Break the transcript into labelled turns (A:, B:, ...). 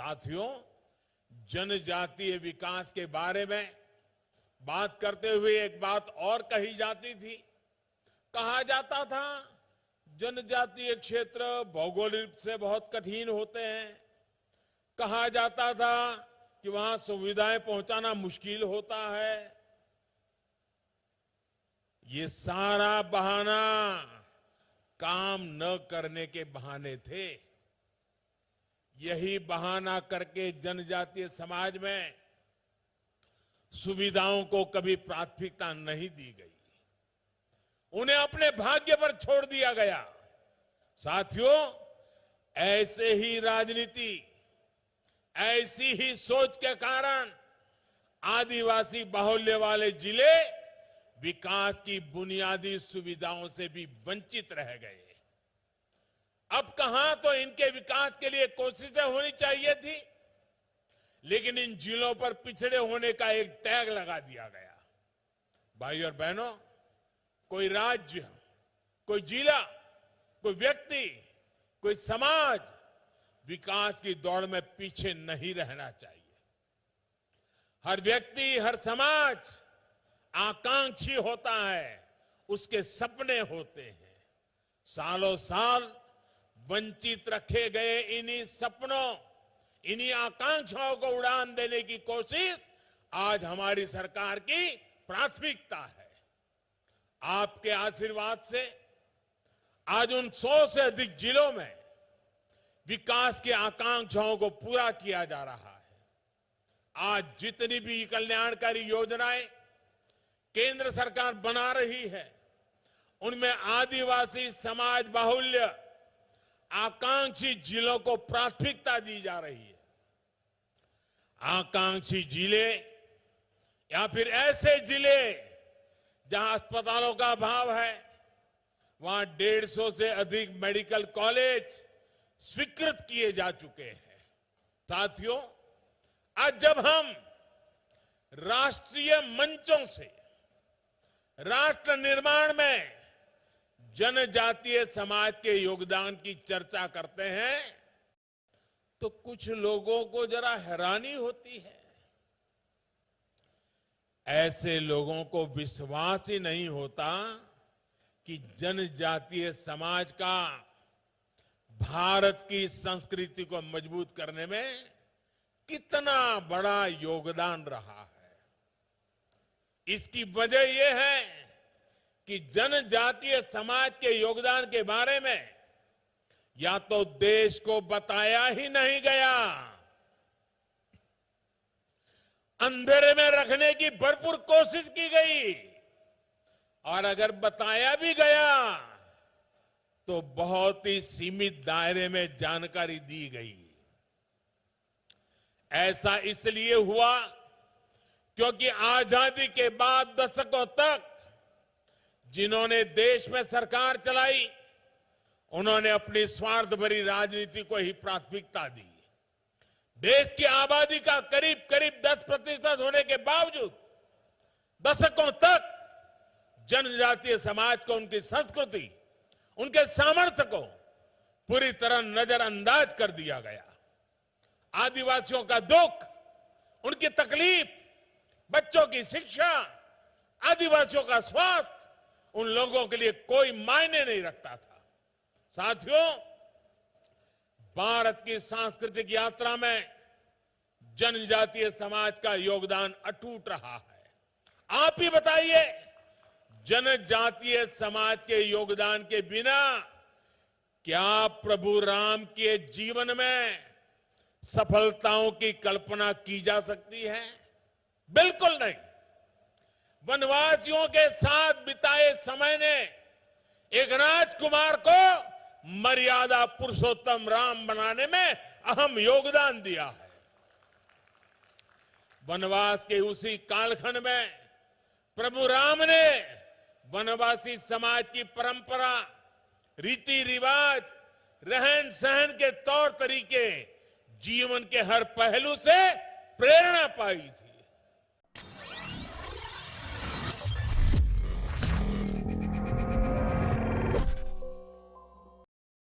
A: साथियों, जनजातीय विकास के बारे में बात करते हुए एक बात और कही जाती थी। कहा जाता था जनजातीय क्षेत्र भौगोलिक रूप से बहुत कठिन होते हैं। कहा जाता था कि वहां सुविधाएं पहुंचाना मुश्किल होता है। ये सारा बहाना काम न करने के बहाने थे। यही बहाना करके जनजातीय समाज में सुविधाओं को कभी प्राथमिकता नहीं दी गई, उन्हें अपने भाग्य पर छोड़ दिया गया। साथियों, ऐसे ही राजनीति, ऐसी ही सोच के कारण आदिवासी बाहुल्य वाले जिले विकास की बुनियादी सुविधाओं से भी वंचित रह गए। अब कहां तो इनके विकास के लिए कोशिशें होनी चाहिए थी, लेकिन इन जिलों पर पिछड़े होने का एक टैग लगा दिया गया। भाई और बहनों, कोई राज्य, कोई जिला, कोई व्यक्ति, कोई समाज विकास की दौड़ में पीछे नहीं रहना चाहिए। हर व्यक्ति, हर समाज आकांक्षी होता है, उसके सपने होते हैं। सालों साल वंचित रखे गए इन्हीं सपनों, इन्हीं आकांक्षाओं को उड़ान देने की कोशिश आज हमारी सरकार की प्राथमिकता है। आपके आशीर्वाद से आज उन 100 से अधिक जिलों में विकास की आकांक्षाओं को पूरा किया जा रहा है। आज जितनी भी कल्याणकारी योजनाएं केंद्र सरकार बना रही है, उनमें आदिवासी समाज बाहुल्य आकांक्षी जिलों को प्राथमिकता दी जा रही है। आकांक्षी जिले या फिर ऐसे जिले जहां अस्पतालों का अभाव है, वहां 150 से अधिक मेडिकल कॉलेज स्वीकृत किए जा चुके हैं। साथियों, आज जब हम राष्ट्रीय मंचों से राष्ट्र निर्माण में जनजातीय समाज के योगदान की चर्चा करते हैं, तो कुछ लोगों को जरा हैरानी होती है। ऐसे लोगों को विश्वास ही नहीं होता कि जनजातीय समाज का भारत की संस्कृति को मजबूत करने में कितना बड़ा योगदान रहा है। इसकी वजह यह है कि जनजातीय समाज के योगदान के बारे में या तो देश को बताया ही नहीं गया, अंधेरे में रखने की भरपूर कोशिश की गई, और अगर बताया भी गया तो बहुत ही सीमित दायरे में जानकारी दी गई। ऐसा इसलिए हुआ क्योंकि आजादी के बाद दशकों तक जिन्होंने देश में सरकार चलाई, उन्होंने अपनी स्वार्थ भरी राजनीति को ही प्राथमिकता दी। देश की आबादी का करीब करीब 10% होने के बावजूद दशकों तक जनजातीय समाज को, उनकी संस्कृति, उनके सामर्थ्य को पूरी तरह नजरअंदाज कर दिया गया। आदिवासियों का दुख, उनकी तकलीफ, बच्चों की शिक्षा, आदिवासियों का स्वास्थ्य उन लोगों के लिए कोई मायने नहीं रखता था। साथियों, भारत की सांस्कृतिक यात्रा में जनजातीय समाज का योगदान अटूट रहा है। आप ही बताइए, जनजातीय समाज के योगदान के बिना क्या प्रभु राम के जीवन में सफलताओं की कल्पना की जा सकती है? बिल्कुल नहीं। वनवासियों के साथ बिताए समय ने एक राजकुमार को मर्यादा पुरुषोत्तम राम बनाने में अहम योगदान दिया है। वनवास के उसी कालखंड में प्रभु राम ने वनवासी समाज की परंपरा, रीति रिवाज, रहन सहन के तौर तरीके, जीवन के हर पहलू से प्रेरणा पाई थी।